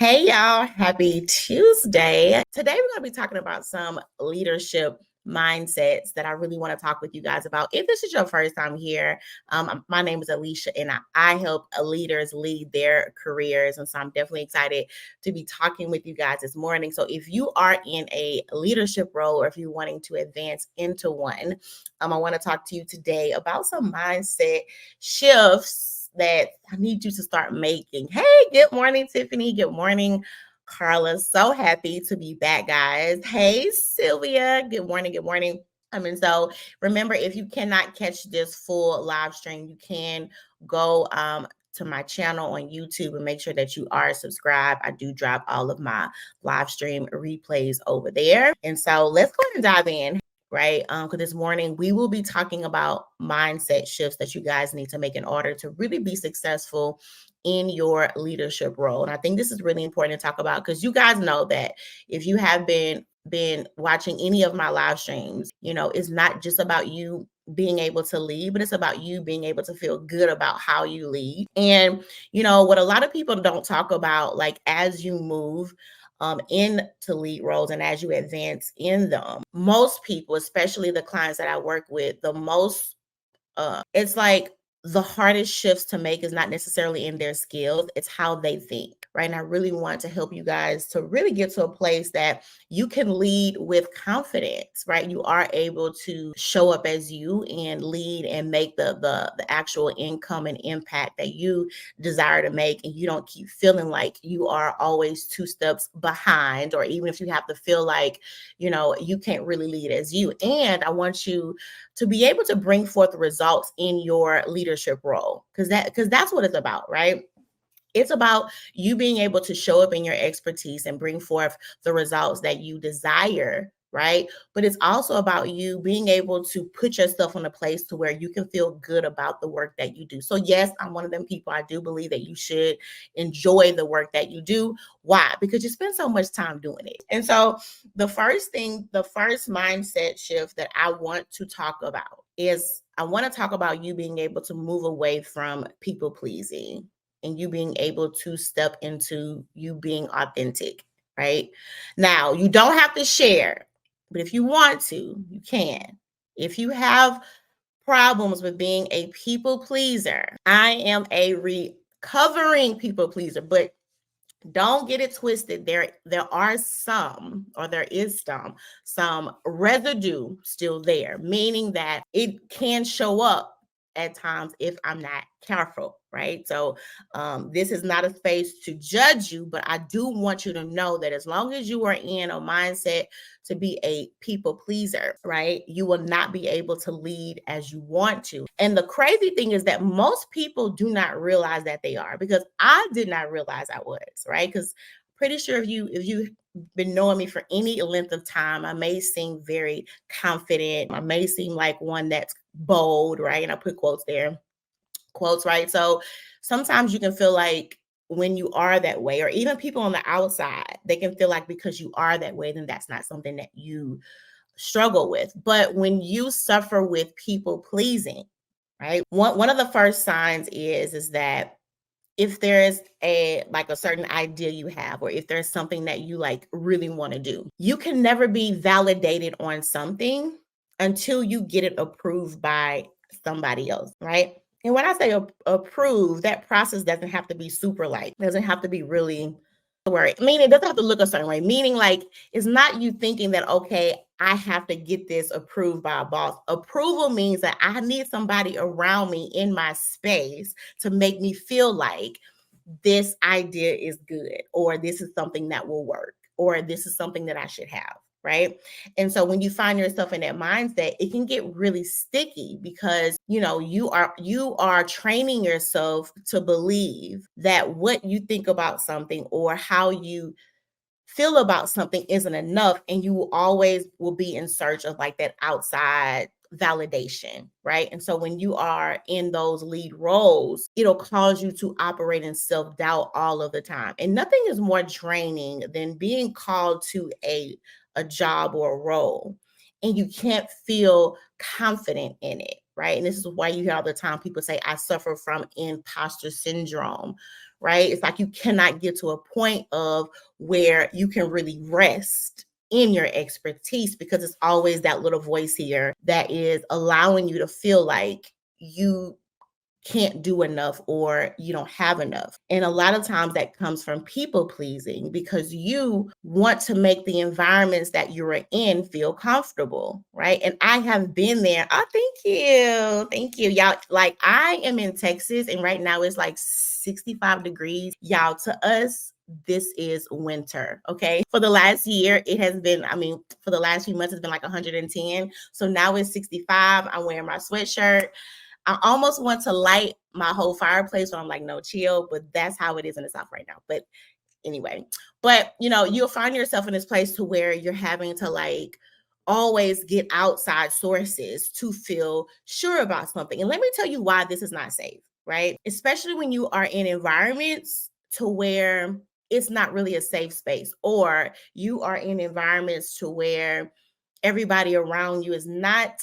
Hey y'all, happy Tuesday. Today we're going to be talking about some leadership mindsets that I really want to talk with you guys about. If this is your first time here, my name is Alicia and I help leaders lead their careers. And so I'm definitely excited to be talking with you guys this morning. So if you are in a leadership role or if you're wanting to advance into one, I want to talk to you today about some mindset shifts that I need you to start making. Hey, good morning, Tiffany. Good morning, Carla. So happy to be back, guys. Hey, Sylvia. Good morning. Good morning. So remember, if you cannot catch this full live stream, you can go to my channel on YouTube and make sure that you are subscribed. I do drop all of my live stream replays over there. And so let's go ahead and dive in. Right. Because this morning we will be talking about mindset shifts that you guys need to make in order to really be successful in your leadership role. And I think this is really important to talk about because you guys know that if you have been watching any of my live streams, it's not just about you being able to lead, but it's about you being able to feel good about how you lead. And what a lot of people don't talk about, like as you move into lead roles and as you advance in them, most people, especially the clients that I work with, it's like the hardest shifts to make is not necessarily in their skills, it's how they think, right? And I really want to help you guys to really get to a place that you can lead with confidence, right? You are able to show up as you and lead and make the actual income and impact that you desire to make, and you don't keep feeling like you are always two steps behind, or even if you have to feel like you can't really lead as you. And I want you to be able to bring forth results in your leadership role, because that's what it's about, right? It's about you being able to show up in your expertise and bring forth the results that you desire, right? But it's also about you being able to put yourself in a place to where you can feel good about the work that you do. So yes, I'm one of them people. I do believe that you should enjoy the work that you do. Why? Because you spend so much time doing it. And so the first mindset shift that I want to talk about is I want to talk about you being able to move away from people pleasing and you being able to step into you being authentic, right? Now, you don't have to share, but if you want to, you can. If you have problems with being a people pleaser, I am a recovering people pleaser, but don't get it twisted. There is some residue still there, meaning that it can show up at times if I'm not careful, right? So this is not a space to judge you, but I do want you to know that as long as you are in a mindset to be a people pleaser, right, you will not be able to lead as you want to. And the crazy thing is that most people do not realize that they are, because I did not realize I was, right? Because pretty sure if you've been knowing me for any length of time, I may seem very confident. I may seem like one that's bold, right? And I put quotes there, right? So sometimes you can feel like when you are that way, or even people on the outside, they can feel like because you are that way, then that's not something that you struggle with. But when you suffer with people pleasing, right? One of the first signs is that if there's a certain idea you have, or if there's something that you like really want to do, you can never be validated on something until you get it approved by somebody else, right? And when I say approve, that process doesn't have to be super light. It doesn't have to be really worry. I mean, it doesn't have to look a certain way. Meaning, like, it's not you thinking that, okay, I have to get this approved by a boss. Approval means that I need somebody around me in my space to make me feel like this idea is good, or this is something that will work, or this is something that I should have. Right. And so when you find yourself in that mindset, it can get really sticky because, you are training yourself to believe that what you think about something or how you feel about something isn't enough, and you always will be in search of like that outside validation, right? And so when you are in those lead roles, it'll cause you to operate in self-doubt all of the time. And nothing is more draining than being called to a job or a role and you can't feel confident in it, right? And this is why you hear all the time people say, I suffer from imposter syndrome, right? It's like you cannot get to a point of where you can really rest in your expertise because it's always that little voice here that is allowing you to feel like you can't do enough or you don't have enough. And a lot of times that comes from people pleasing because you want to make the environments that you're in feel comfortable, right? And I have been there. Oh, thank you. Thank you. Y'all, like I am in Texas and right now it's like 65 degrees. Y'all, to us, this is winter. Okay. For the last year, it has been, for the last few months, it's been like 110. So now it's 65. I'm wearing my sweatshirt. I almost want to light my whole fireplace, but I'm like, no, chill. But that's how it is in the South right now. But anyway, you'll find yourself in this place to where you're having to like always get outside sources to feel sure about something. And let me tell you why this is not safe, right? Especially when you are in environments to where it's not really a safe space, or you are in environments to where everybody around you is not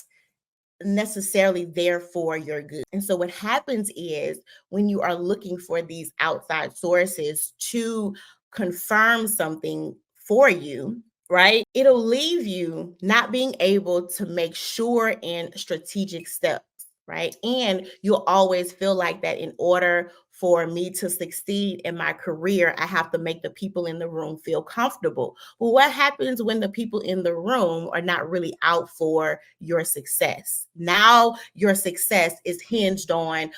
necessarily there for your good. And so what happens is when you are looking for these outside sources to confirm something for you, right? It'll leave you not being able to make sure and strategic steps, right? And you'll always feel like that in order for me to succeed in my career, I have to make the people in the room feel comfortable. Well, what happens when the people in the room are not really out for your success? Now your success is hinged on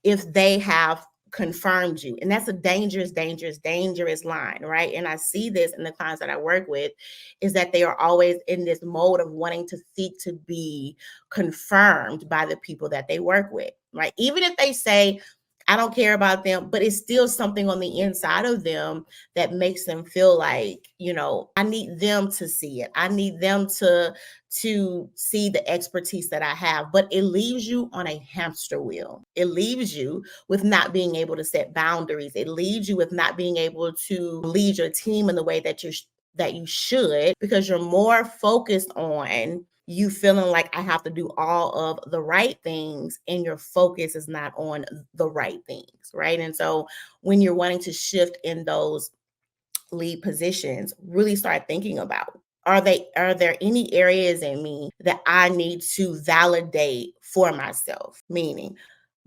if they have confirmed you. And that's a dangerous, dangerous, dangerous line, right? And I see this in the clients that I work with is that they are always in this mode of wanting to seek to be confirmed by the people that they work with, right? Even if they say, I don't care about them, but it's still something on the inside of them that makes them feel like, I need them to see it. I need them to see the expertise that I have, but it leaves you on a hamster wheel. It leaves you with not being able to set boundaries. It leaves you with not being able to lead your team in the way that you should, because you're more focused on you feeling like I have to do all of the right things and your focus is not on the right things, right? And so when you're wanting to shift in those lead positions, really start thinking about, are there any areas in me that I need to validate for myself? Meaning,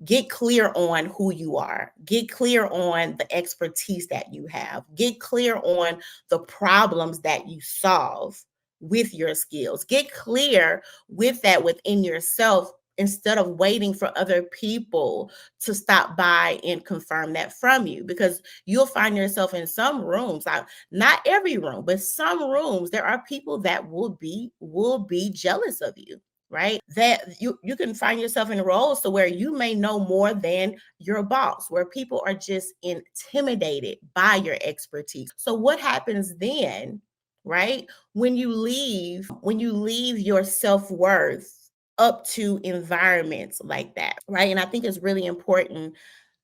get clear on who you are. Get clear on the expertise that you have. Get clear on the problems that you solve with your skills. Get clear with that within yourself instead of waiting for other people to stop by and confirm that from you, because you'll find yourself in some rooms, not every room, but some rooms, there are people that will be jealous of you, right? That you can find yourself in roles to where you may know more than your boss, where people are just intimidated by your expertise. So what happens then, right? When you leave your self-worth up to environments like that, right? And I think it's really important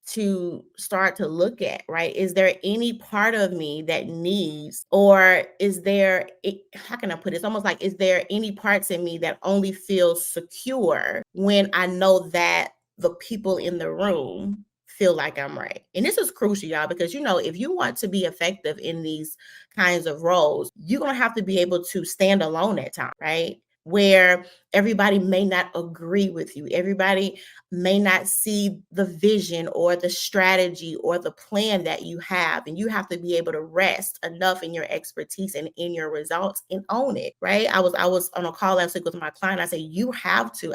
to start to look at, right? Is there any part of me that needs, or is there, how can I put it? It's almost like, is there any parts in me that only feel secure when I know that the people in the room feel like I'm right? And this is crucial, y'all, because if you want to be effective in these kinds of roles, you're going to have to be able to stand alone at times, right? Where everybody may not agree with you. Everybody may not see the vision or the strategy or the plan that you have. And you have to be able to rest enough in your expertise and in your results and own it, right? I was on a call last week with my client. I said,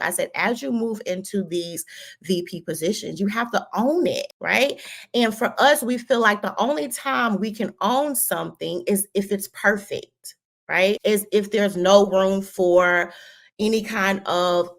I said, as you move into these VP positions, you have to own it, right? And for us, we feel like the only time we can own something is if it's perfect, right? Is if there's no room for any kind of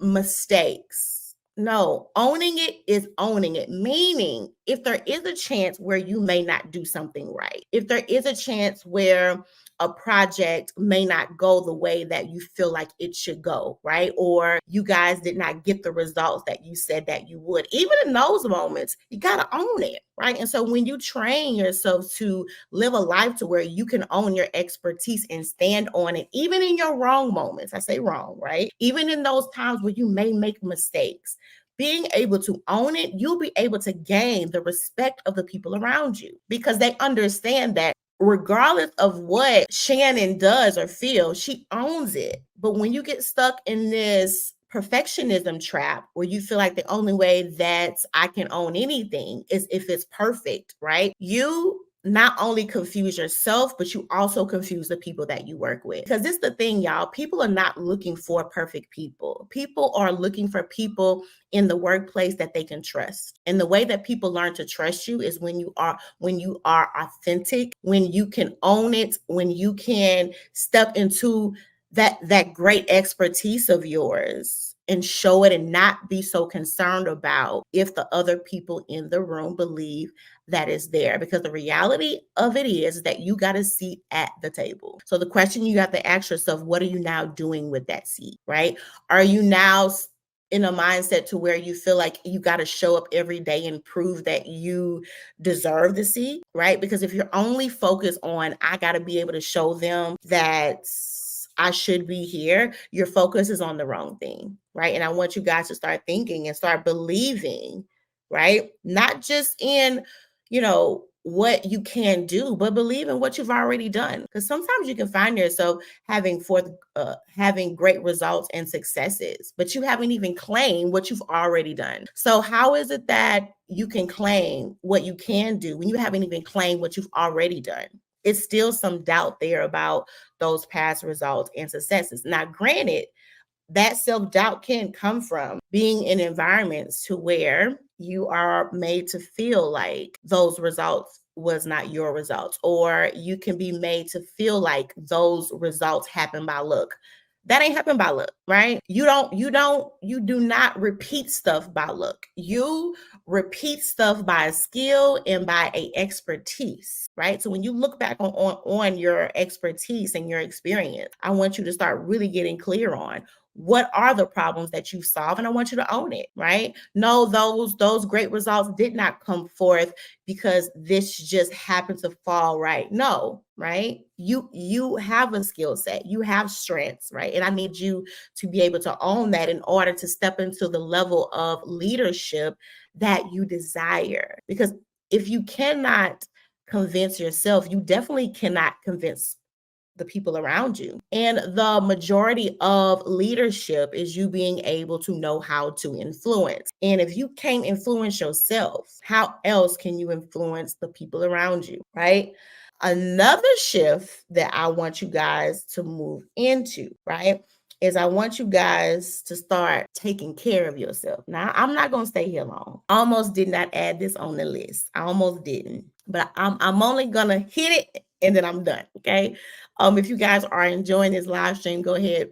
mistakes. No, owning it is owning it, meaning if there is a chance where you may not do something right, if there is a chance where a project may not go the way that you feel like it should go, right? Or you guys did not get the results that you said that you would. Even in those moments, you got to own it, right? And so when you train yourself to live a life to where you can own your expertise and stand on it, even in your wrong moments, I say wrong, right? Even in those times where you may make mistakes, being able to own it, you'll be able to gain the respect of the people around you because they understand that regardless of what Shannon does or feels, she owns it. But when you get stuck in this perfectionism trap where you feel like the only way that I can own anything is if it's perfect, right? You not only confuse yourself, but you also confuse the people that you work with. Because this is the thing, y'all. People are not looking for perfect people. People are looking for people in the workplace that they can trust. And the way that people learn to trust you is when you are authentic, when you can own it, when you can step into that great expertise of yours and show it and not be so concerned about if the other people in the room believe that is there, because the reality of it is that you got a seat at the table. So the question you have to ask yourself, what are you now doing with that seat, right? Are you now in a mindset to where you feel like you got to show up every day and prove that you deserve the seat, right? Because if you're only focused on, I got to be able to show them that I should be here, your focus is on the wrong thing, right? And I want you guys to start thinking and start believing, right? Not just in what you can do, but believe in what you've already done. Because sometimes you can find yourself having great results and successes, but you haven't even claimed what you've already done. So how is it that you can claim what you can do when you haven't even claimed what you've already done? It's still some doubt there about those past results and successes. Now, granted, that self-doubt can come from being in environments to where you are made to feel like those results was not your results, or you can be made to feel like those results happen by luck. That ain't happen by luck, right? You do not repeat stuff by luck. You repeat stuff by skill and by a expertise, right? So when you look back on your expertise and your experience, I want you to start really getting clear on what are the problems that you solve, and I want you to own it, right? No, those great results did not come forth because this just happened to fall right. No, right? You have a skill set, you have strengths, right? And I need you to be able to own that in order to step into the level of leadership that you desire. Because if you cannot convince yourself, you definitely cannot convince the people around you. And the majority of leadership is you being able to know how to influence. And if you can't influence yourself, how else can you influence the people around you, right? Another shift that I want you guys to move into, right, is I want you guys to start taking care of yourself. Now, I'm not going to stay here long. I almost did not add this on the list. I almost didn't. But I'm only going to hit it and then I'm done, okay? If you guys are enjoying this live stream, go ahead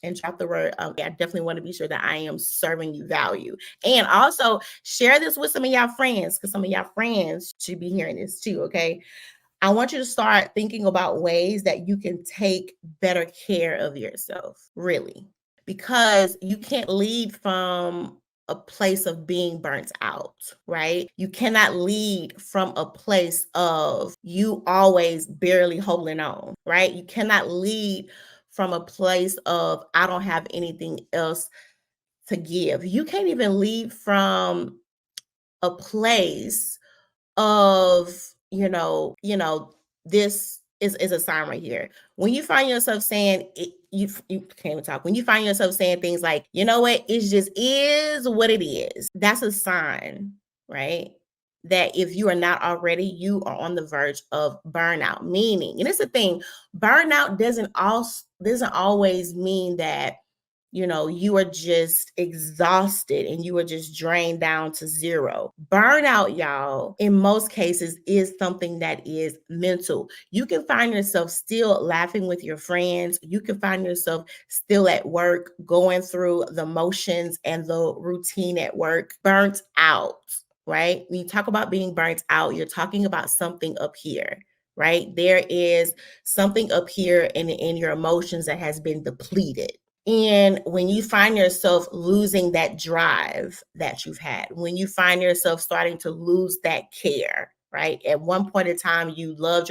and drop the word. I definitely want to be sure that I am serving you value. And also share this with some of y'all friends, because some of y'all friends should be hearing this too, okay? I want you to start thinking about ways that you can take better care of yourself, really, because you can't lead from a place of being burnt out, right? You cannot lead from a place of you always barely holding on, right? You cannot lead from a place of I don't have anything else to give. You can't even lead from a place of this is a sign right here. When you find yourself saying you can't even talk. When you find yourself saying things like, you know what, it just is what it is. That's a sign, right? That if you are not already, you are on the verge of burnout. Meaning, and it's the thing, burnout doesn't always mean that you are just exhausted and you are just drained down to zero. Burnout, y'all, in most cases is something that is mental. You can find yourself still laughing with your friends. You can find yourself still at work, going through the motions and the routine at work, burnt out, right? When you talk about being burnt out, you're talking about something up here, right? There is something up here in your emotions that has been depleted. And when you find yourself losing that drive that you've had, when you find yourself starting to lose that care, right? At one point in time, you loved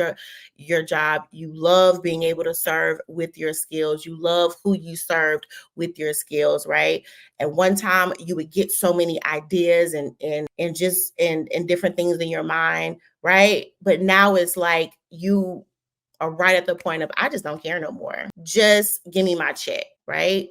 your job. You love being able to serve with your skills. You love who you served with your skills, right? At one time, you would get so many ideas and just and different things in your mind, right? But now it's like you are right at the point of I just don't care no more. Just give me my check, right?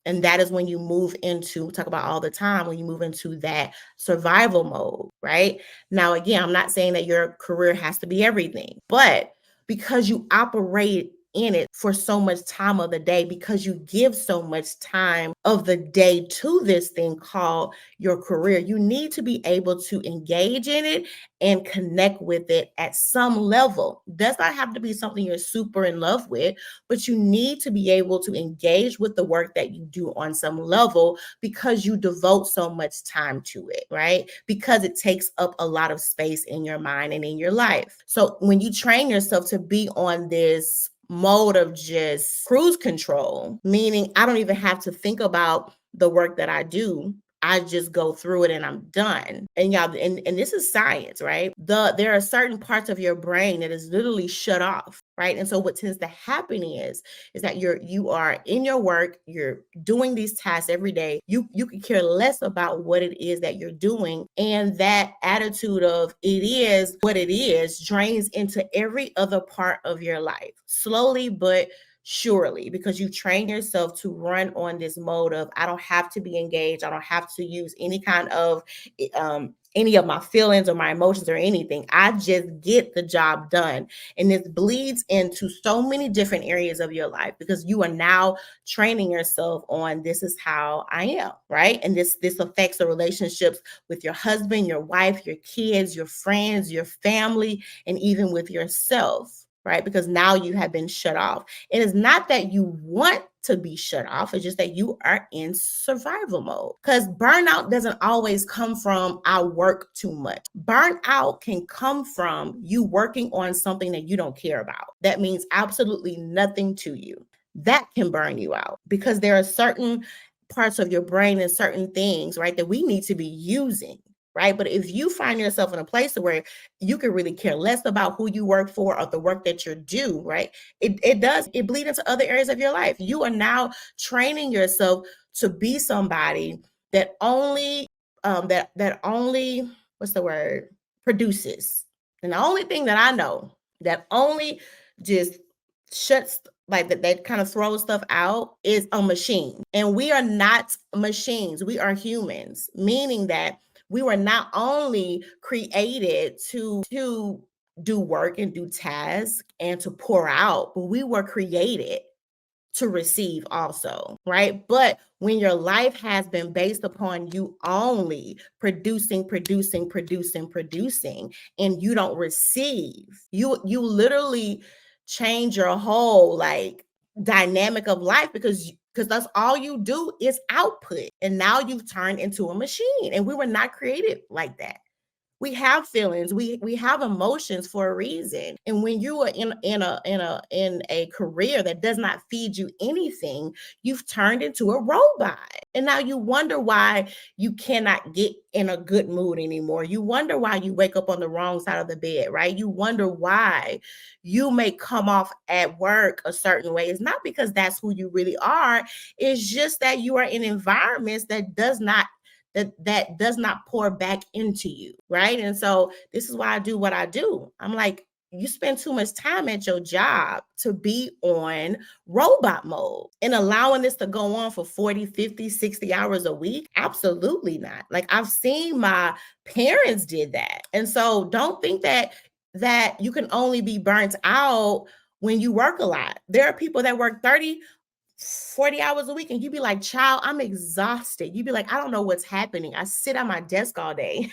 And that is when you move into talk about all the time when you move into that survival mode, right? Now, again, I'm not saying that your career has to be everything, but because you operate in it for so much time of the day, because you give so much time of the day to this thing called your career, you need to be able to engage in it and connect with it at some level. Does not have to be something you're super in love with, but you need to be able to engage with the work that you do on some level because you devote so much time to it, right? Because it takes up a lot of space in your mind and in your life. So when you train yourself to be on this mode of just cruise control, meaning I don't even have to think about the work that I do. I just go through it and I'm done. And y'all, and this is science, right? There are certain parts of your brain that is literally shut off, right? And so what tends to happen is that you are in your work, you're doing these tasks every day. You can care less about what it is that you're doing. And that attitude of it is what it is drains into every other part of your life. Slowly but surely, because you train yourself to run on this mode of I don't have to be engaged, I don't have to use any of my feelings or my emotions or anything. I just get the job done. And this bleeds into so many different areas of your life because you are now training yourself on this is how I am, right? And this affects the relationships with your husband, your wife, your kids, your friends, your family, and even with yourself, right? Because now you have been shut off. It is not that you want to be shut off. It's just that you are in survival mode. Because burnout doesn't always come from I work too much. Burnout can come from you working on something that you don't care about. That means absolutely nothing to you. That can burn you out because there are certain parts of your brain and certain things, right, that we need to be using. Right. But if you find yourself in a place where you can really care less about who you work for or the work that you do, right? It bleed into other areas of your life. You are now training yourself to be somebody that only that only what's the word produces. And the only thing that I know that only just shuts like that kind of throws stuff out is a machine. And we are not machines. We are humans, meaning that we were not only created to do work and do tasks and to pour out, but we were created to receive also, right? But when your life has been based upon you only producing, and you don't receive, you literally change your whole like dynamic of life because that's all you do is output. And now you've turned into a machine. And we were not created like that. We have feelings, we have emotions for a reason. And when you are in a career that does not feed you anything, you've turned into a robot. And now you wonder why you cannot get in a good mood anymore. You wonder why you wake up on the wrong side of the bed, right? You wonder why you may come off at work a certain way. It's not because that's who you really are. It's just that you are in environments that does not pour back into you, right? And so this is why I do what I do. I'm like, you spend too much time at your job to be on robot mode and allowing this to go on for 40, 50, 60 hours a week. Absolutely not. Like I've seen my parents did that. And so don't think that you can only be burnt out when you work a lot. There are people that work 30, 40 hours a week and you be like, child, I'm exhausted. You be like, I don't know what's happening. I sit at my desk all day.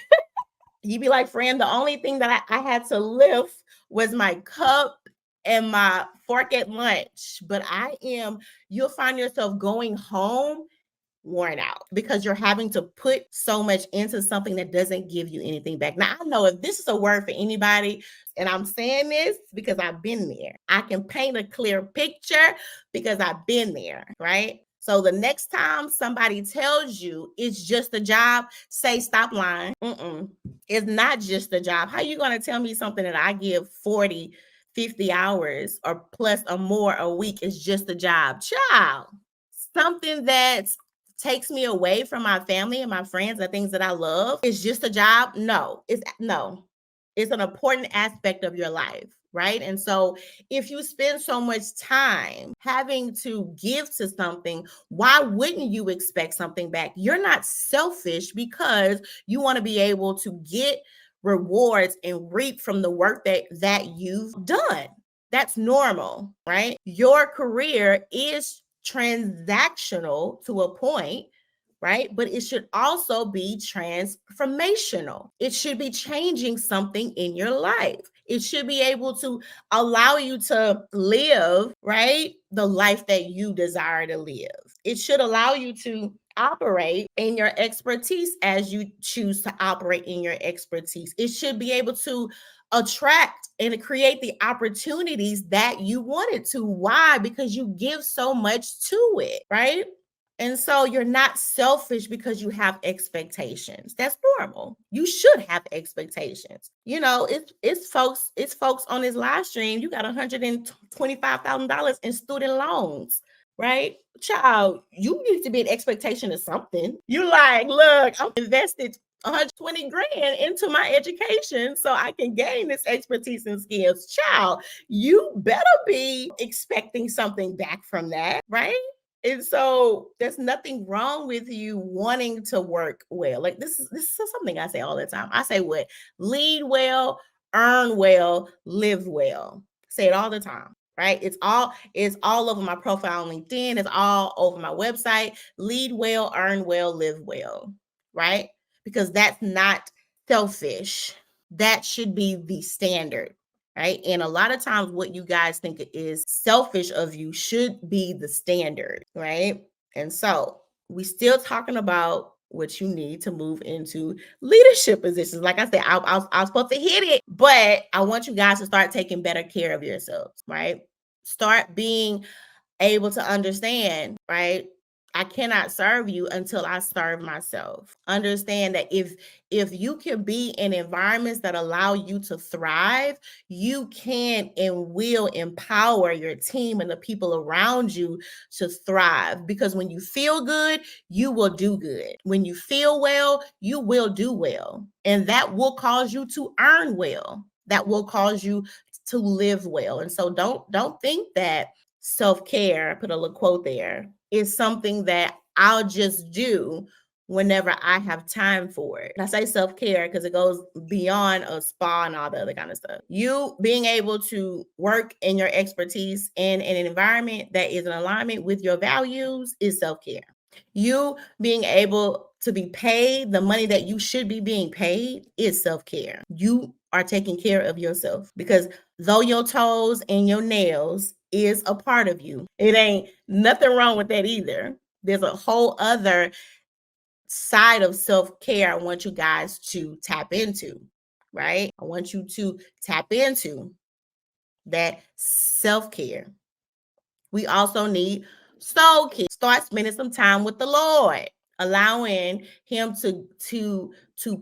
You be like, friend, the only thing that I had to lift was my cup and my fork at lunch. But you'll find yourself going home worn out because you're having to put so much into something that doesn't give you anything back. Now, I know if this is a word for anybody, and I'm saying this because I've been there, I can paint a clear picture because I've been there, right? So the next time somebody tells you it's just a job, say stop lying. It's not just a job. How you going to tell me something that I give 40, 50 hours or plus or more a week is just a job? Child, something that takes me away from my family and my friends and things that I love is just a job? No. It's an important aspect of your life, right? And so if you spend so much time having to give to something, why wouldn't you expect something back? You're not selfish because you want to be able to get rewards and reap from the work that you've done. That's normal, right? Your career is transactional to a point, right? But it should also be transformational. It should be changing something in your life. It should be able to allow you to live, right? The life that you desire to live. It should allow you to operate in your expertise as you choose to operate in your expertise. It should be able to attract and create the opportunities that you wanted to. Why? Because you give so much to it, right? And so you're not selfish because you have expectations. That's normal. You should have expectations. You know, it's folks on this live stream. You got $125,000 in student loans, right? Child, you need to be an expectation of something. You like, look, I'm invested 120 grand into my education so I can gain this expertise and skills. Child, you better be expecting something back from that, right? And so there's nothing wrong with you wanting to work well. Like this is something I say all the time. I say what? Lead well, earn well, live well. Say it all the time, right? It's all over my profile on LinkedIn, it's all over my website. Lead well, earn well, live well, right? Because that's not selfish. That should be the standard, right? And a lot of times, what you guys think is selfish of you should be the standard, right? And so, we still talking about what you need to move into leadership positions. Like I said, I was supposed to hit it, but I want you guys to start taking better care of yourselves, right? Start being able to understand, right? I cannot serve you until I serve myself. Understand that if you can be in environments that allow you to thrive, you can and will empower your team and the people around you to thrive. Because when you feel good, you will do good. When you feel well, you will do well. And that will cause you to earn well. That will cause you to live well. And so don't think that self-care, I put a little quote there, is something that I'll just do whenever I have time for it. And I say self-care because it goes beyond a spa and all the other kind of stuff. You being able to work in your expertise in an environment that is in alignment with your values is self-care. You being able to be paid the money that you should be being paid is self-care. You are taking care of yourself because though your toes and your nails is a part of you, it ain't nothing wrong with that either. There's a whole other side of self-care I want you guys to tap into, right? I want you to tap into that self-care. We also need soul care. Start spending some time with the Lord, allowing him to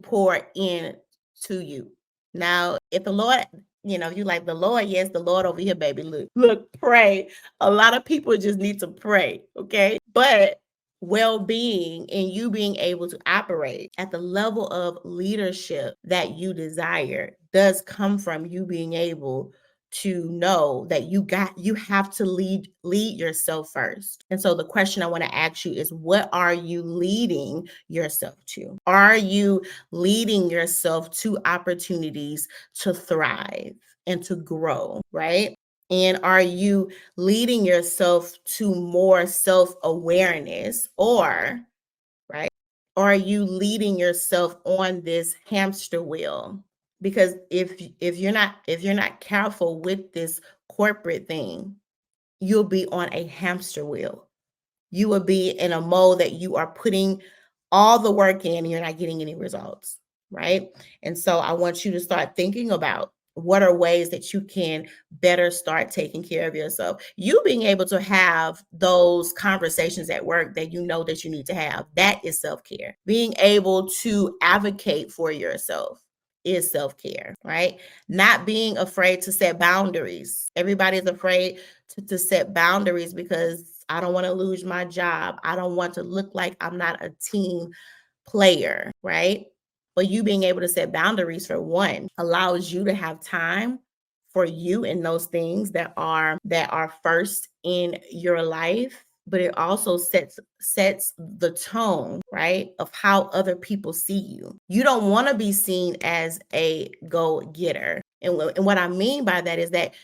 pour in to you. Now, if the Lord, you like the Lord, yes, the Lord over here, baby. Look, pray. A lot of people just need to pray, okay? But well-being and you being able to operate at the level of leadership that you desire does come from you being able to know that you have to lead yourself first. And so the question I want to ask you is, what are you leading yourself to? Are you leading yourself to opportunities to thrive and to grow, right? And are you leading yourself to more self-awareness, or right? Or are you leading yourself on this hamster wheel? Because if you're not careful with this corporate thing, you'll be on a hamster wheel. You will be in a mode that you are putting all the work in and you're not getting any results, right? And so I want you to start thinking about what are ways that you can better start taking care of yourself? You being able to have those conversations at work that you know that you need to have, that is self-care. Being able to advocate for yourself is self-care, right? Not being afraid to set boundaries. Everybody's afraid to set boundaries because I don't want to lose my job. I don't want to look like I'm not a team player, right? But you being able to set boundaries for one allows you to have time for you and those things that are first in your life, but it also sets the tone, right, of how other people see you. You don't want to be seen as a go-getter. And what I mean by that is that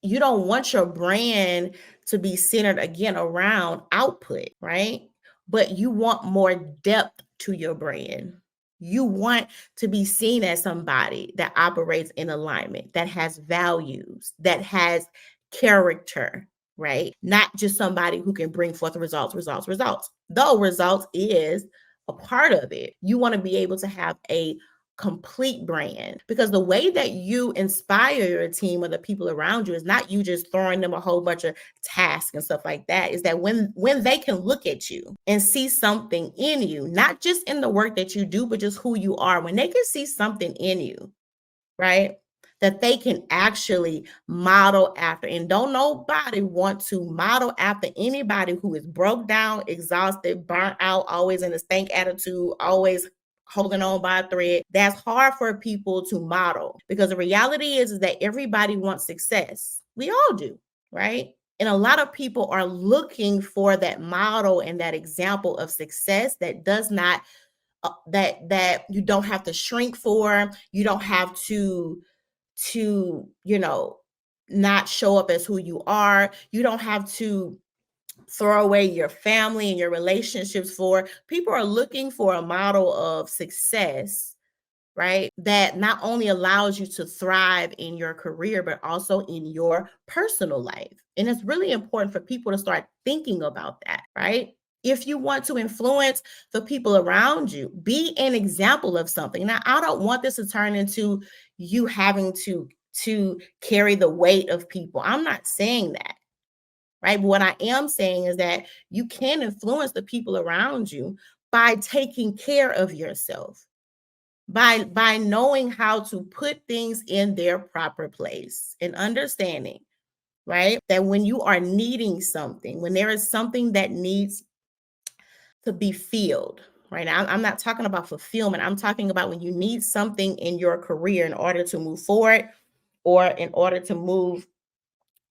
you don't want your brand to be centered again around output, right? But you want more depth to your brand. You want to be seen as somebody that operates in alignment, that has values, that has character, right? Not just somebody who can bring forth results, results, results. Though results is a part of it. You want to be able to have a complete brand, because the way that you inspire your team or the people around you is not you just throwing them a whole bunch of tasks and stuff like that. Is that when they can look at you and see something in you, not just in the work that you do, but just who you are, when they can see something in you, right, that they can actually model after. And don't nobody want to model after anybody who is broke down, exhausted, burnt out, always in a stank attitude, always holding on by a thread. That's hard for people to model, because the reality is that everybody wants success. We all do, right? And a lot of people are looking for that model and that example of success that does not that you don't have to shrink for. You don't have to not show up as who you are. You don't have to throw away your family and your relationships for. People are looking for a model of success, right, that not only allows you to thrive in your career, but also in your personal life. And it's really important for people to start thinking about that, right? If you want to influence the people around you, be an example of something. Now, I don't want this to turn into you having to carry the weight of people. I'm not saying that, right? But what I am saying is that you can influence the people around you by taking care of yourself, by knowing how to put things in their proper place and understanding, right, that when you are needing something, when there is something that needs to be filled, right? Now, I'm not talking about fulfillment. I'm talking about when you need something in your career in order to move forward or in order to move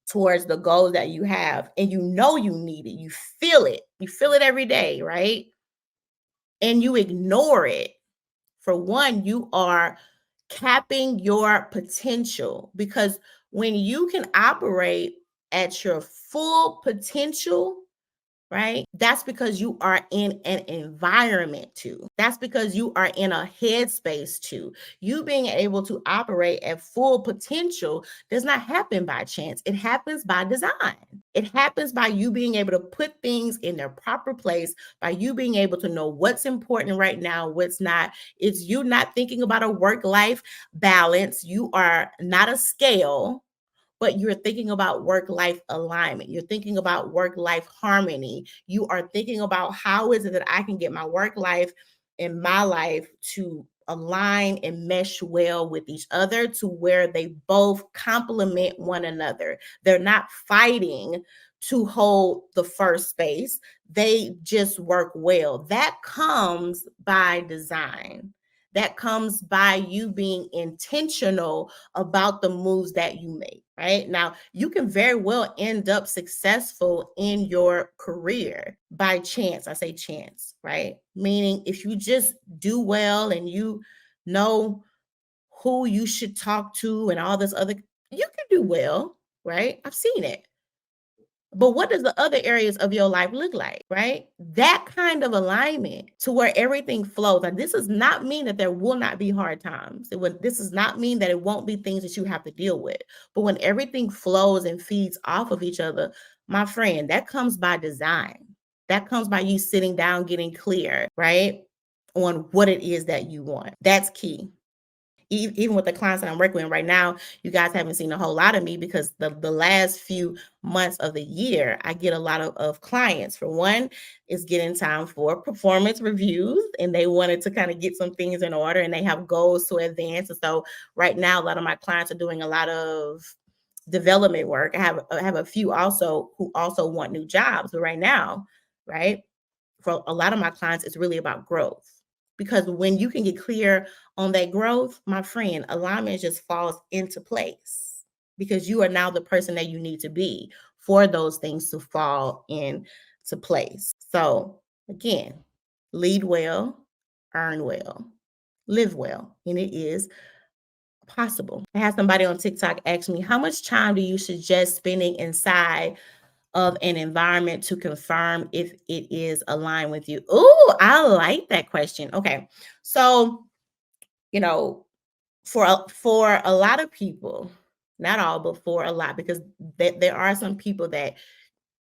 towards the goals that you have, and you know you need it. You feel it every day, right? And you ignore it. For one, you are capping your potential, because when you can operate at your full potential, right? That's because you are in an environment too. That's because you are in a headspace too. You being able to operate at full potential does not happen by chance. It happens by design. It happens by you being able to put things in their proper place, by you being able to know what's important right now, what's not. It's you not thinking about a work-life balance. You are not a scale, but you're thinking about work-life alignment. You're thinking about work-life harmony. You are thinking about how is it that I can get my work life and my life to align and mesh well with each other, to where they both complement one another. They're not fighting to hold the first space. They just work well. That comes by design. That comes by you being intentional about the moves that you make, right? Now, you can very well end up successful in your career by chance. I say chance, right? Meaning if you just do well and you know who you should talk to and all this other, you can do well, right? I've seen it. But what does the other areas of your life look like, right? That kind of alignment to where everything flows. And this does not mean that there will not be hard times. This does not mean that it won't be things that you have to deal with. But when everything flows and feeds off of each other, my friend, that comes by design. That comes by you sitting down, getting clear, right, on what it is that you want. That's key. Even with the clients that I'm working with right now, you guys haven't seen a whole lot of me because the last few months of the year, I get a lot of clients. For one, it's getting time for performance reviews, and they wanted to kind of get some things in order, and they have goals to advance. And so right now, a lot of my clients are doing a lot of development work. I have a few also who also want new jobs, but right now, right? For a lot of my clients, it's really about growth. Because when you can get clear on that growth, my friend, alignment just falls into place because you are now the person that you need to be for those things to fall into place. So, again, lead well, earn well, live well, and it is possible. I had somebody on TikTok ask me, how much time do you suggest spending inside of an environment to confirm if it is aligned with you? Oh, I like that question. Okay. So, you know, for a lot of people, not all, but for a lot, because there are some people that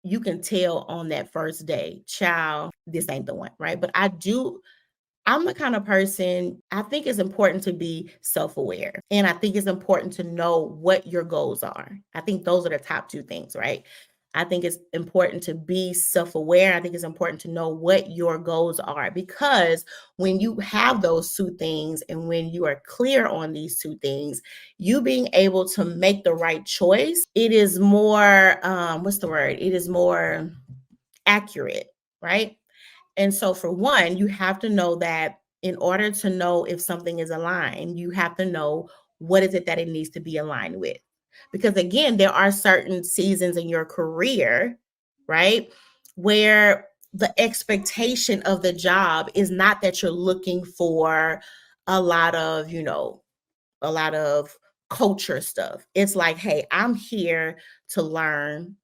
you can tell on that first day, child, this ain't the one, right? But I'm the kind of person, I think it's important to be self aware. And I think it's important to know what your goals are. I think those are the top two things, right? I think it's important to be self aware. I think it's important to know what your goals are because when you have those two things and when you are clear on these two things, you being able to make the right choice, it is more, what's the word? It is more accurate, right? And so, for one, you have to know that in order to know if something is aligned, you have to know what is it that it needs to be aligned with. Because again, there are certain seasons in your career, right, where the expectation of the job is not that you're looking for a lot of, a lot of culture stuff. It's like, hey, I'm here to learn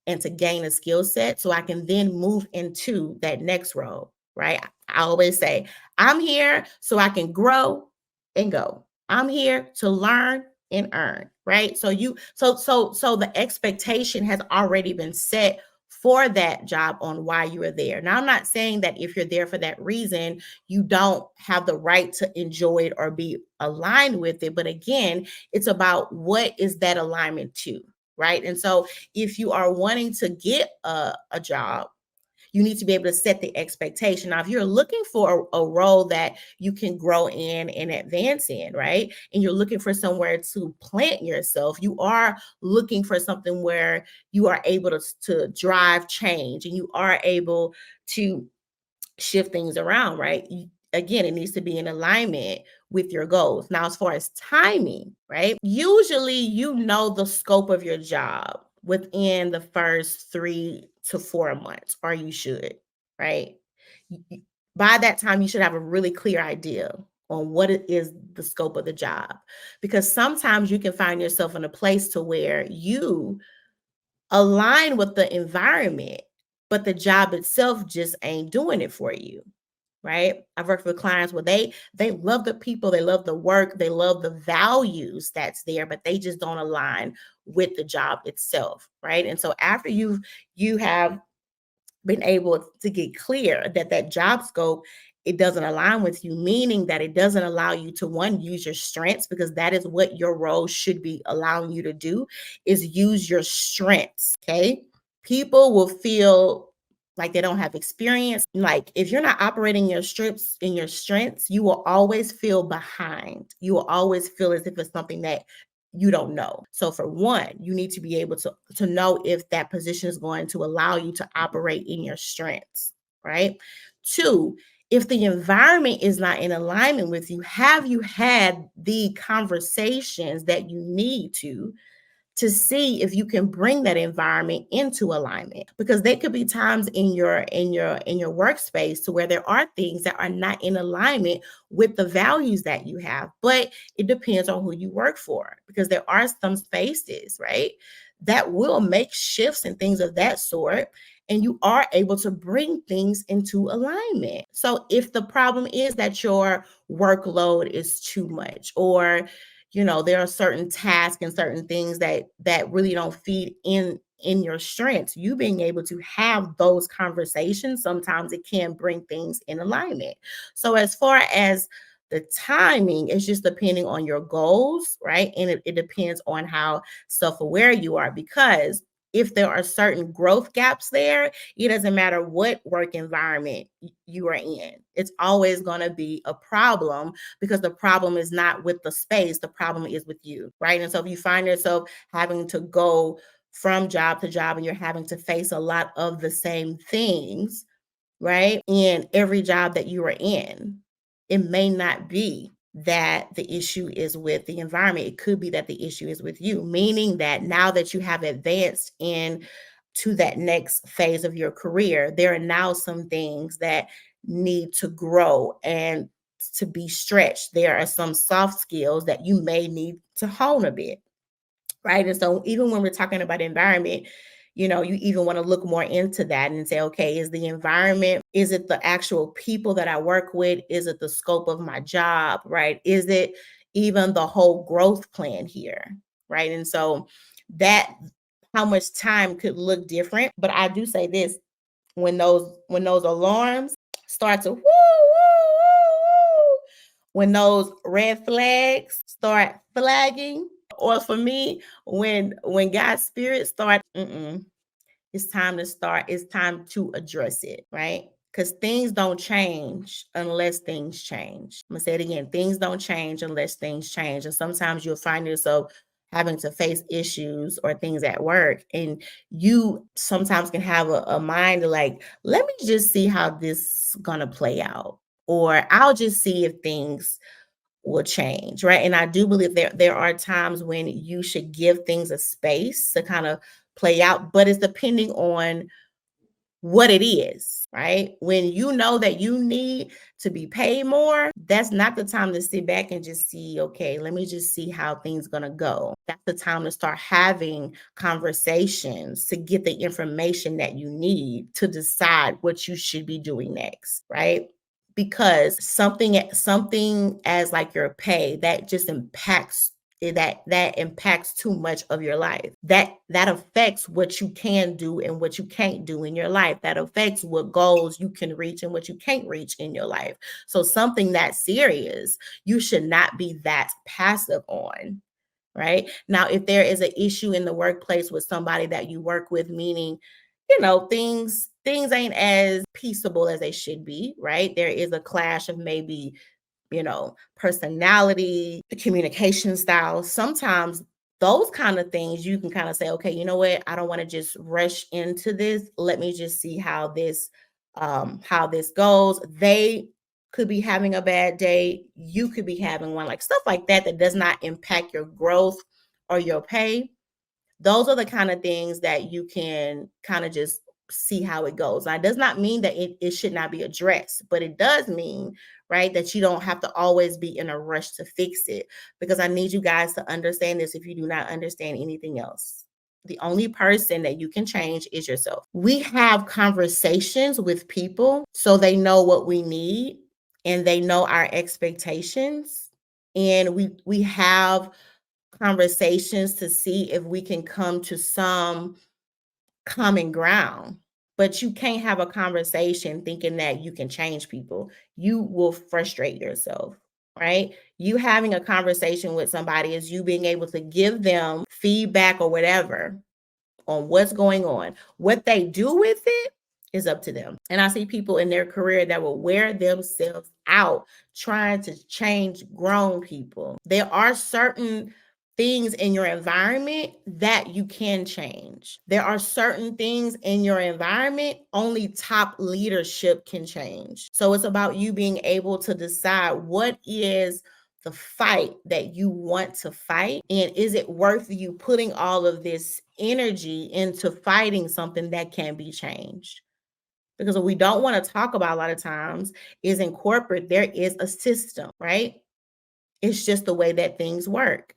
and to gain a skill set so I can then move into that next role, right? I always say, I'm here so I can grow and go. I'm here to learn and earn, right? So the expectation has already been set for that job on why you are there. Now, I'm not saying that if you're there for that reason, you don't have the right to enjoy it or be aligned with it. But again, it's about what is that alignment to, right? And so if you are wanting to get a job, you need to be able to set the expectation. Now, if you're looking for a role that you can grow in and advance in, right? And you're looking for somewhere to plant yourself, you are looking for something where you are able to drive change and you are able to shift things around, right? Again, it needs to be in alignment with your goals. Now, as far as timing, right? Usually, the scope of your job within the first 3 to 4 months, or you should, right? By that time, you should have a really clear idea on what it is the scope of the job. Because sometimes you can find yourself in a place to where you align with the environment, but the job itself just ain't doing it for you, right? I've worked with clients where they love the people, they love the work, they love the values that's there, but they just don't align with the job itself, right? And so after you have been able to get clear that that job scope, it doesn't align with you, meaning that it doesn't allow you to, one, use your strengths, because that is what your role should be allowing you to do, is use your strengths. Okay, people will feel like they don't have experience. Like, if you're not operating your strengths, you will always feel behind. You will always feel as if it's something that you don't know. So for one, you need to be able to know if that position is going to allow you to operate in your strengths, right? Two, if the environment is not in alignment with you, have you had the conversations that you need to see if you can bring that environment into alignment? Because there could be times in your workspace to where there are things that are not in alignment with the values that you have, but it depends on who you work for, because there are some spaces, right, that will make shifts and things of that sort, and you are able to bring things into alignment. So if the problem is that your workload is too much, or there are certain tasks and certain things that really don't feed in your strengths, you being able to have those conversations, sometimes it can bring things in alignment. So as far as The timing is just depending on your goals, right? And it depends on how self-aware you are, because if there are certain growth gaps there, it doesn't matter what work environment you are in. It's always going to be a problem, because the problem is not with the space, the problem is with you, right? And so if you find yourself having to go from job to job and you're having to face a lot of the same things, right? In every job that you are in, it may not be that the issue is with the environment. It could be that the issue is with you, meaning that now that you have advanced in to that next phase of your career, there are now some things that need to grow and to be stretched. There are some soft skills that you may need to hone a bit, right? And so even when we're talking about environment, you even want to look more into that and say, okay, is the environment, is it the actual people that I work with? Is it the scope of my job, right? Is it even the whole growth plan here, right? And so that, how much time could look different. But I do say this, when those alarms start to woo, woo, woo, woo, when those red flags start flagging, or for me, when God's spirit start, it's time to start. It's time to address it, right? Because things don't change unless things change. I'm gonna say it again: things don't change unless things change. And sometimes you'll find yourself having to face issues or things at work, and you sometimes can have a mind of like, let me just see how this gonna play out, or I'll just see if things will change, right? And I do believe there are times when you should give things a space to kind of play out, but it's depending on what it is, right? When you know that you need to be paid more, that's not the time to sit back and just see, okay, let me just see how things going to go. That's the time to start having conversations to get the information that you need to decide what you should be doing next, right? Because something as like your pay, that just impacts, that impacts too much of your life. That affects what you can do and what you can't do in your life. That affects what goals you can reach and what you can't reach in your life. So something that serious, you should not be that passive on. Right now, if there is an issue in the workplace with somebody that you work with, meaning, things ain't as peaceable as they should be, right? There is a clash of maybe, personality, communication style. Sometimes those kind of things you can kind of say, okay, you know what? I don't want to just rush into this. Let me just see how this goes. They could be having a bad day. You could be having one, like stuff like that, that does not impact your growth or your pay. Those are the kind of things that you can kind of just see how it goes. Now, it does not mean that it should not be addressed, but it does mean, right, that you don't have to always be in a rush to fix it. Because I need you guys to understand this if you do not understand anything else. The only person that you can change is yourself. We have conversations with people so they know what we need and they know our expectations. And we have conversations to see if we can come to some common ground. But you can't have a conversation thinking that you can change people. You will frustrate yourself, right? You having a conversation with somebody is you being able to give them feedback or whatever on what's going on. What they do with it is up to them. And I see people in their career that will wear themselves out trying to change grown people. There are certain things in your environment that you can change. There are certain things in your environment only top leadership can change. So it's about you being able to decide what is the fight that you want to fight, and is it worth you putting all of this energy into fighting something that can be changed? Because what we don't want to talk about a lot of times is in corporate, there is a system, right? It's just the way that things work.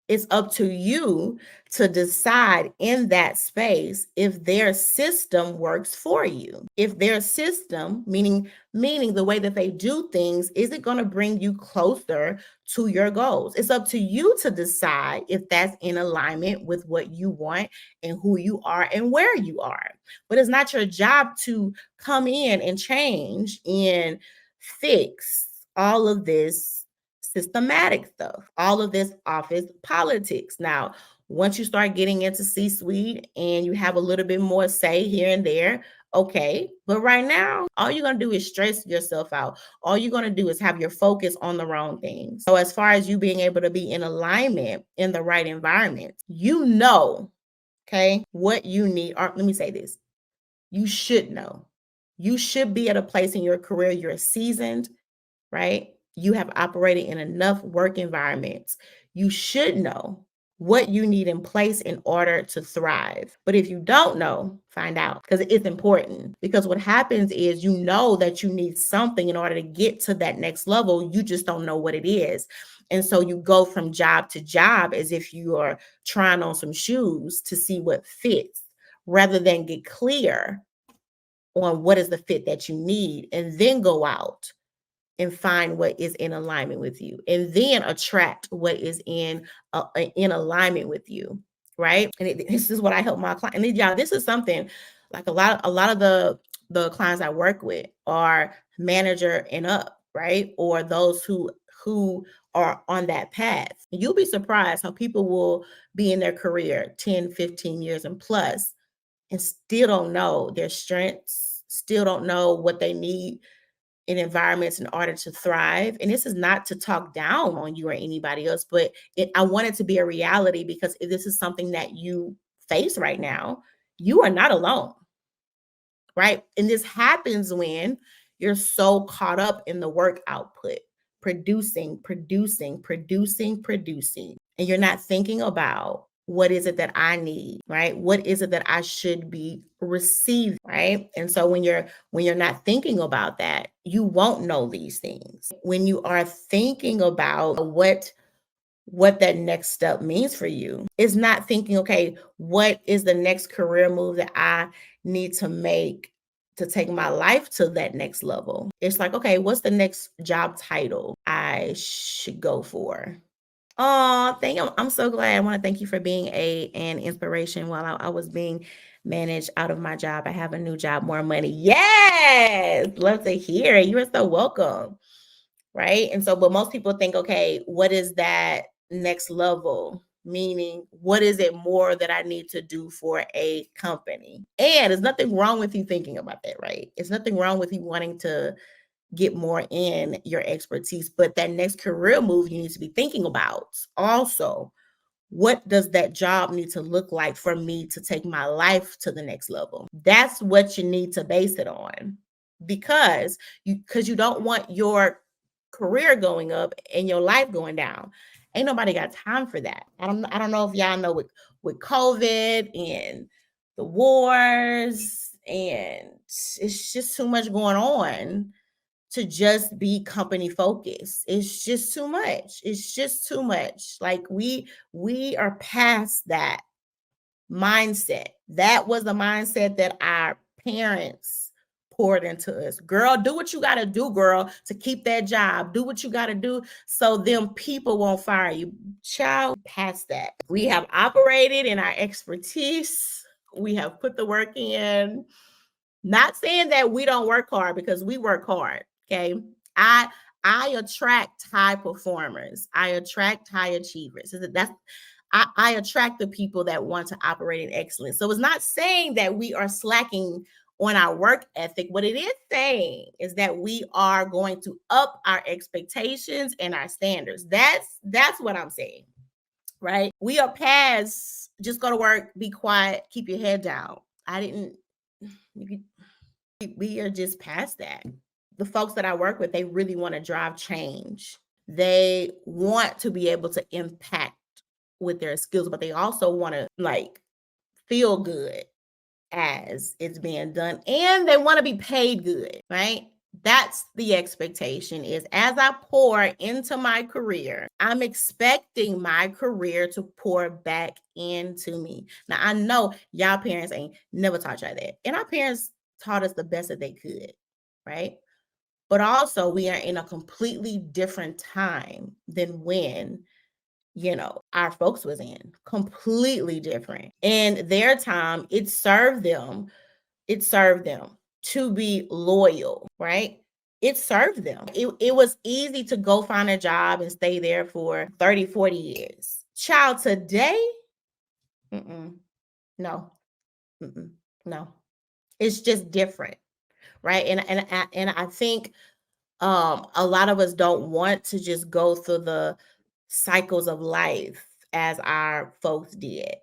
It's up to you to decide in that space if their system works for you. If their system, meaning the way that they do things, is it going to bring you closer to your goals? It's up to you to decide if that's in alignment with what you want and who you are and where you are. But it's not your job to come in and change and fix all of this systematic stuff, all of this office politics. Now, once you start getting into C suite and you have a little bit more say here and there, okay. But right now, all you're going to do is stress yourself out. All you're going to do is have your focus on the wrong things. So, as far as you being able to be in alignment in the right environment, okay, what you need. Or let me say this, you should know. You should be at a place in your career, you're seasoned, right? You have operated in enough work environments. You should know what you need in place in order to thrive. But if you don't know, find out because it's important. Because what happens is you know that you need something in order to get to that next level. You just don't know what it is. And so you go from job to job as if you are trying on some shoes to see what fits rather than get clear on what is the fit that you need and then go out and find what is in alignment with you and then attract what is in alignment with you, right? And this is what I help my client. And y'all, this is something like a lot of the clients I work with are manager and up, right? Or those who are on that path. You'll be surprised how people will be in their career 10, 15 years and plus and still don't know their strengths, still don't know what they need in environments in order to thrive. And this is not to talk down on you or anybody else, but I want it to be a reality because if this is something that you face right now, you are not alone, right? And this happens when you're so caught up in the work output, producing, and you're not thinking about what is it that I need, right? What is it that I should be receiving, right? And so when you're not thinking about that, you won't know these things. When you are thinking about what that next step means for you, it's not thinking, okay, what is the next career move that I need to make to take my life to that next level? It's like, okay, what's the next job title I should go for? Oh, I'm so glad. I want to thank you for being an inspiration while I was being managed out of my job. I have a new job, more money. Yes, love to hear it. You are so welcome. Right. And so, but most people think, okay, what is that next level? Meaning, what is it more that I need to do for a company? And there's nothing wrong with you thinking about that, right? It's nothing wrong with you wanting to get more in your expertise, but that next career move you need to be thinking about also, what does that job need to look like for me to take my life to the next level? That's what you need to base it on because you don't want your career going up and your life going down. Ain't nobody got time for that. I don't know if y'all know with COVID and the wars and it's just too much going on to just be company focused. It's just too much. It's just too much. Like we are past that mindset. That was the mindset that our parents poured into us. Girl, do what you got to do, girl, to keep that job. Do what you got to do so them people won't fire you. Child, past that. We have operated in our expertise. We have put the work in. Not saying that we don't work hard because we work hard. Okay. I I attract high performers. I attract high achievers. I attract the people that want to operate in excellence. So it's not saying that we are slacking on our work ethic. What it is saying is that we are going to up our expectations and our standards. That's what I'm saying, right? We are past just go to work, be quiet, keep your head down. I didn't. We are just past that. The folks that I work with, they really want to drive change. They want to be able to impact with their skills, but they also want to like feel good as it's being done and they want to be paid good, right? That's the expectation is as I pour into my career, I'm expecting my career to pour back into me. Now, I know y'all parents ain't never taught y'all that. And our parents taught us the best that they could, right? But also, we are in a completely different time than when our folks was in completely different. And their time, it served them to be loyal, right? it served them. It was easy to go find a job and stay there for 30, 40 years. Child, today, mm-mm, no, mm-mm, no. It's just different, right? And I think a lot of us don't want to just go through the cycles of life as our folks did,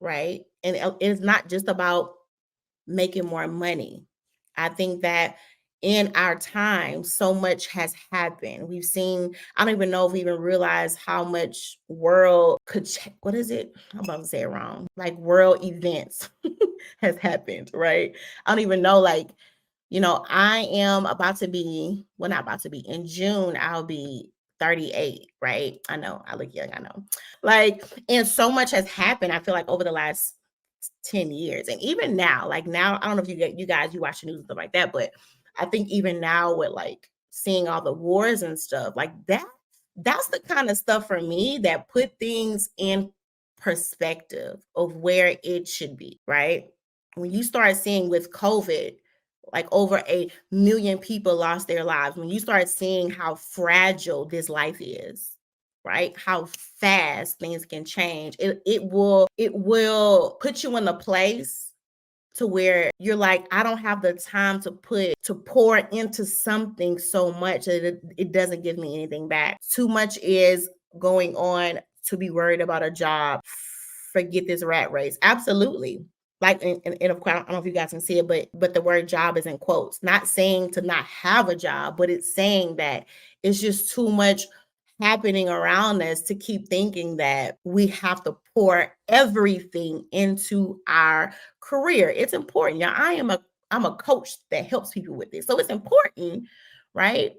right? And it's not just about making more money. I think that in our time, so much has happened. We've seen, I don't even know if we even realize how much world could, what is it? I'm about to say it wrong. Like world events has happened, right? I don't even know, like, I am about to be, well, not about to be, in June, I'll be 38, right? I know, I look young, I know. Like, and so much has happened, I feel like, over the last 10 years. And even now, like now, I don't know if you guys, you watch the news and stuff like that, but I think even now with like seeing all the wars and stuff, like that's the kind of stuff for me that put things in perspective of where it should be, right? When you start seeing with COVID, like over 1 million people lost their lives. When you start seeing how fragile this life is, right? How fast things can change. It will put you in a place to where you're like, I don't have the time to pour into something so much that it doesn't give me anything back. Too much is going on to be worried about a job. Forget this rat race. Absolutely. Like, and of course, I don't know if you guys can see it, but the word job is in quotes. Not saying to not have a job, but it's saying that it's just too much happening around us to keep thinking that we have to pour everything into our career. It's important. Yeah, I'm a coach that helps people with this. So it's important, right?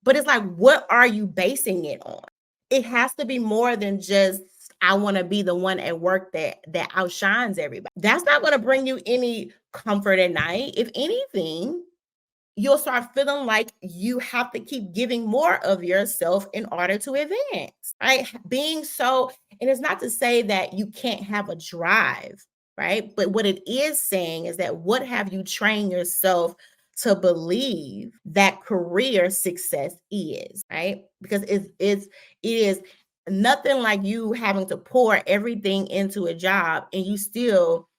But it's like, what are you basing it on? It has to be more than just I want to be the one at work that outshines everybody. That's not going to bring you any comfort at night. If anything, you'll start feeling like you have to keep giving more of yourself in order to advance, right? Being so, and it's not to say that you can't have a drive, right? But what it is saying is that what have you trained yourself to believe that career success is, right? Because it is nothing like you having to pour everything into a job and you still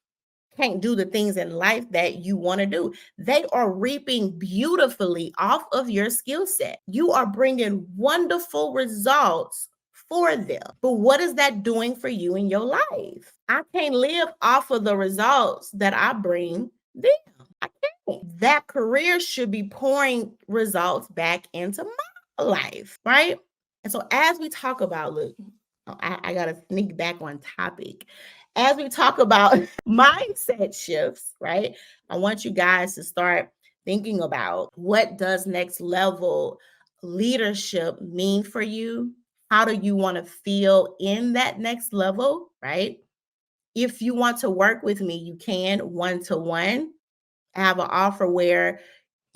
can't do the things in life that you want to do. They are reaping beautifully off of your skill set. You are bringing wonderful results for them. But what is that doing for you in your life? I can't live off of the results that I bring them. I can't. That career should be pouring results back into my life, right? And so as we talk about, look, I got to sneak back on topic. As we talk about mindset shifts, right? I want you guys to start thinking about, what does next level leadership mean for you? How do you want to feel in that next level, right? If you want to work with me, you can one-to-one. I have an offer where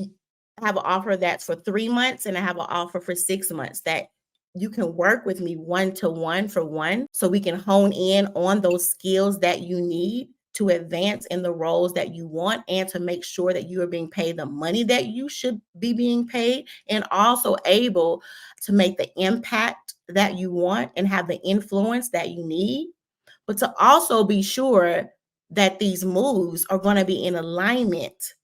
I have an offer that's for 3 months, and I have an offer for 6 months that you can work with me one-to-one for one, so we can hone in on those skills that you need to advance in the roles that you want, and to make sure that you are being paid the money that you should be being paid, and also able to make the impact that you want and have the influence that you need, but to also be sure that these moves are going to be in alignment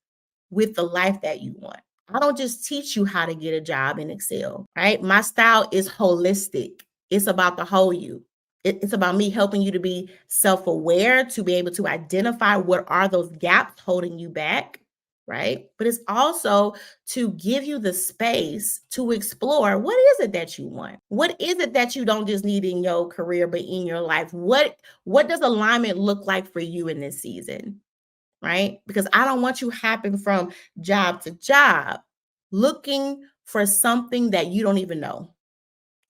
with the life that you want. I don't just teach you how to get a job in Excel, right? My style is holistic. It's about the whole you. It's about me helping you to be self-aware, to be able to identify what are those gaps holding you back, right? But it's also to give you the space to explore, what is it that you want? What is it that you don't just need in your career, but in your life? What does alignment look like for you in this season? Right? Because I don't want you hopping from job to job looking for something that you don't even know.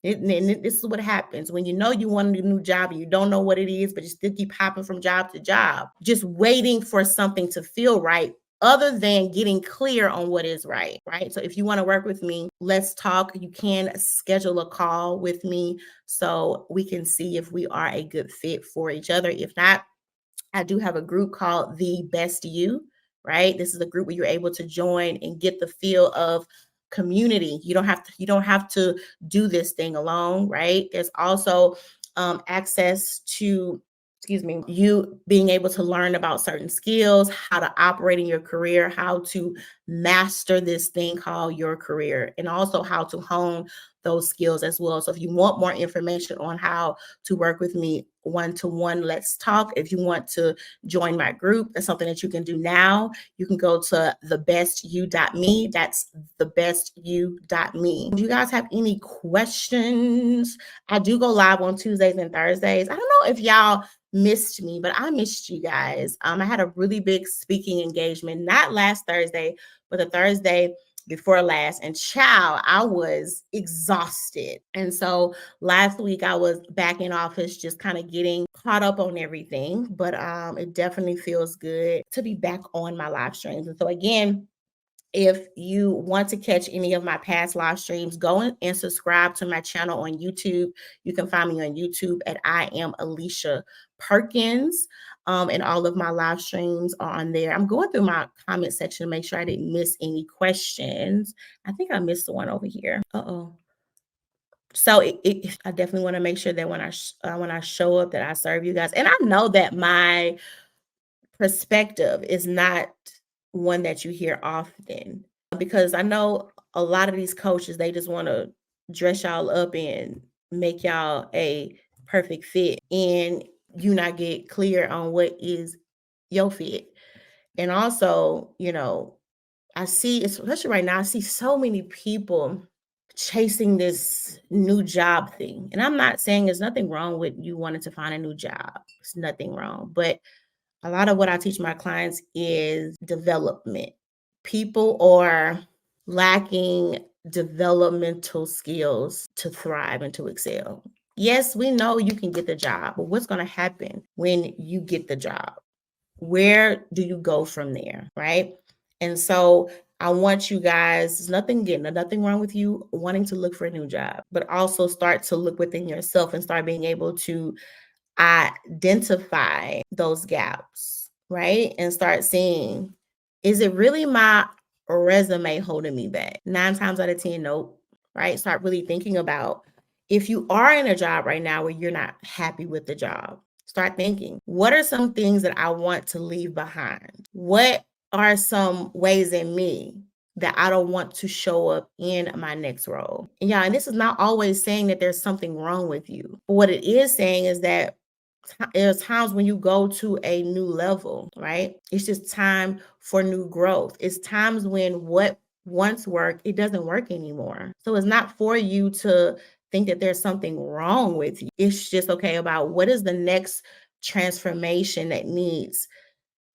This is what happens when you know you want a new job and you don't know what it is, but you still keep hopping from job to job, just waiting for something to feel right, other than getting clear on what is right, right? So if you want to work with me, let's talk. You can schedule a call with me so we can see if we are a good fit for each other. If not, I do have a group called The Best You, right? This is a group where you're able to join and get the feel of community. You don't have to do this thing alone, right? There's also access to, excuse me, you being able to learn about certain skills, how to operate in your career, how to master this thing called your career, and also how to hone those skills as well. So if you want more information on how to work with me one to one, let's talk. If you want to join my group, that's something that you can do now. You can go to thebestyou.me. That's thebestyou.me. Do you guys have any questions? I do go live on Tuesdays and Thursdays. I don't know if y'all missed me, but I missed you guys. I had a really big speaking engagement, not last Thursday, but the Thursday before last. And child, I was exhausted. And so last week I was back in office, just kind of getting caught up on everything. But it definitely feels good to be back on my live streams. And so again, if you want to catch any of my past live streams, go and subscribe to my channel on YouTube. You can find me on YouTube at I am Alicia Perkins. And all of my live streams are on there. I'm going through my comment section to make sure I didn't miss any questions. I think I missed the one over here. So I definitely want to make sure that when I show up, that I serve you guys. And I know that my perspective is not one that you hear often, because I know a lot of these coaches, they just want to dress y'all up and make y'all a perfect fit, and you not get clear on what is your fit. And also, I see, especially right now, I see so many people chasing this new job thing. And I'm not saying there's nothing wrong with you wanting to find a new job. It's nothing wrong. But a lot of what I teach my clients is development. People are lacking developmental skills to thrive and to excel. Yes, we know you can get the job, but what's going to happen when you get the job? Where do you go from there, right? And so I want you guys, nothing wrong with you wanting to look for a new job, but also start to look within yourself and start being able to identify those gaps, right? And start seeing, is it really my resume holding me back? 9 times out of 10, nope, right? Start really thinking about, if you are in a job right now where you're not happy with the job, start thinking, what are some things that I want to leave behind? What are some ways in me that I don't want to show up in my next role? And this is not always saying that there's something wrong with you. But what it is saying is that there's times when you go to a new level, right? It's just time for new growth. It's times when what once worked, it doesn't work anymore. So it's not for you to think that there's something wrong with you. It's just okay about what is the next transformation that needs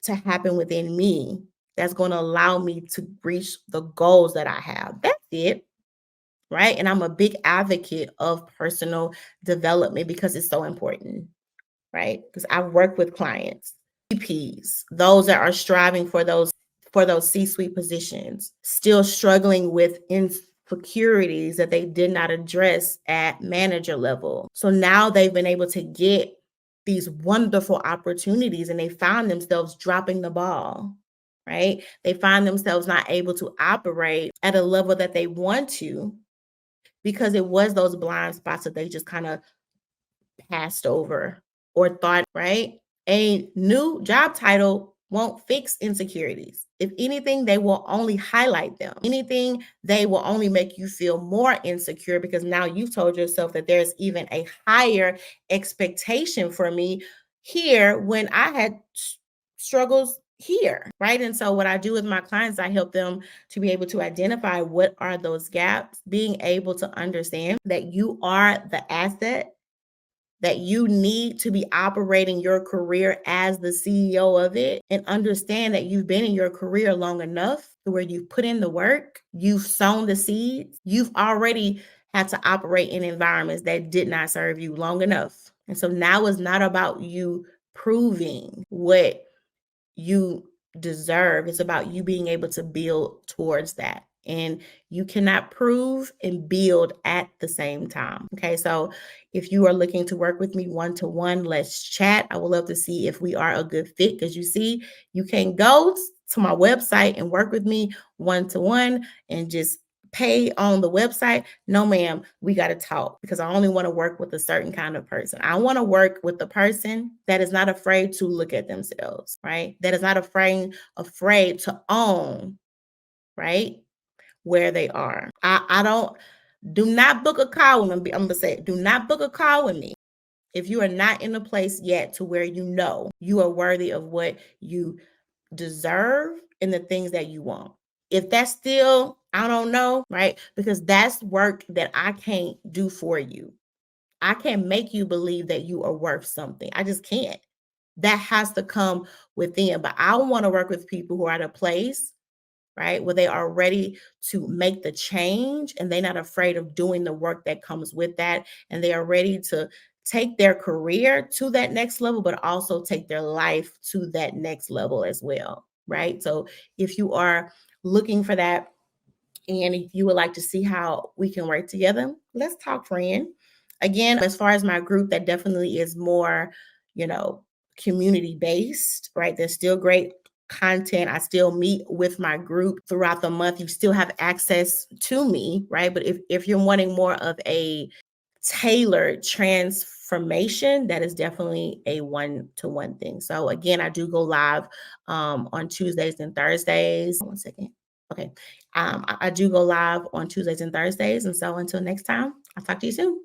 to happen within me that's going to allow me to reach the goals that I have. That's it. Right. And I'm a big advocate of personal development because it's so important. Right? Because I've worked with clients, VPs, those that are striving for those C-suite positions, still struggling with insecurities that they did not address at manager level. So now they've been able to get these wonderful opportunities, and they found themselves dropping the ball, right? They find themselves not able to operate at a level that they want to, because it was those blind spots that they just kind of passed over or thought, right? A new job title won't fix insecurities. If anything, they will only highlight them. Anything, they will only make you feel more insecure, because now you've told yourself that there's even a higher expectation for me here when I had struggles here, right? And so what I do with my clients, I help them to be able to identify what are those gaps, being able to understand that you are the asset that you need to be operating your career as the CEO of it, and understand that you've been in your career long enough to where you've put in the work, you've sown the seeds, you've already had to operate in environments that did not serve you long enough. And so now it's not about you proving what you deserve. It's about you being able to build towards that. And you cannot prove and build at the same time. Okay. So if you are looking to work with me one to one, let's chat. I would love to see if we are a good fit, because you see, you can go to my website and work with me one to one and just pay on the website? No, ma'am, we got to talk because I only want to work with a certain kind of person. I want to work with the person that is not afraid to look at themselves, right? That is not afraid to own, right? Where they are. I don't do not book a call with me. I'm gonna say, do not book a call with me if you are not in a place yet to where you know you are worthy of what you deserve and the things that you want. If that's still, I don't know, right? Because that's work that I can't do for you. I can't make you believe that you are worth something. I just can't. That has to come within. But I want to work with people who are at a place, right, where they are ready to make the change and they're not afraid of doing the work that comes with that. And they are ready to take their career to that next level, but also take their life to that next level as well, right? So if you are looking for that, and if you would like to see how we can work together, let's talk, friend. Again, as far as my group, that definitely is more, you know, community based, right? There's still great content. I still meet with my group throughout the month. You still have access to me, right? But if you're wanting more of a tailored transformation, that is definitely a one-to-one thing. So again, I do go live on Tuesdays and Thursdays. One second. Okay. I do go live on Tuesdays and Thursdays. And so until next time, I'll talk to you soon.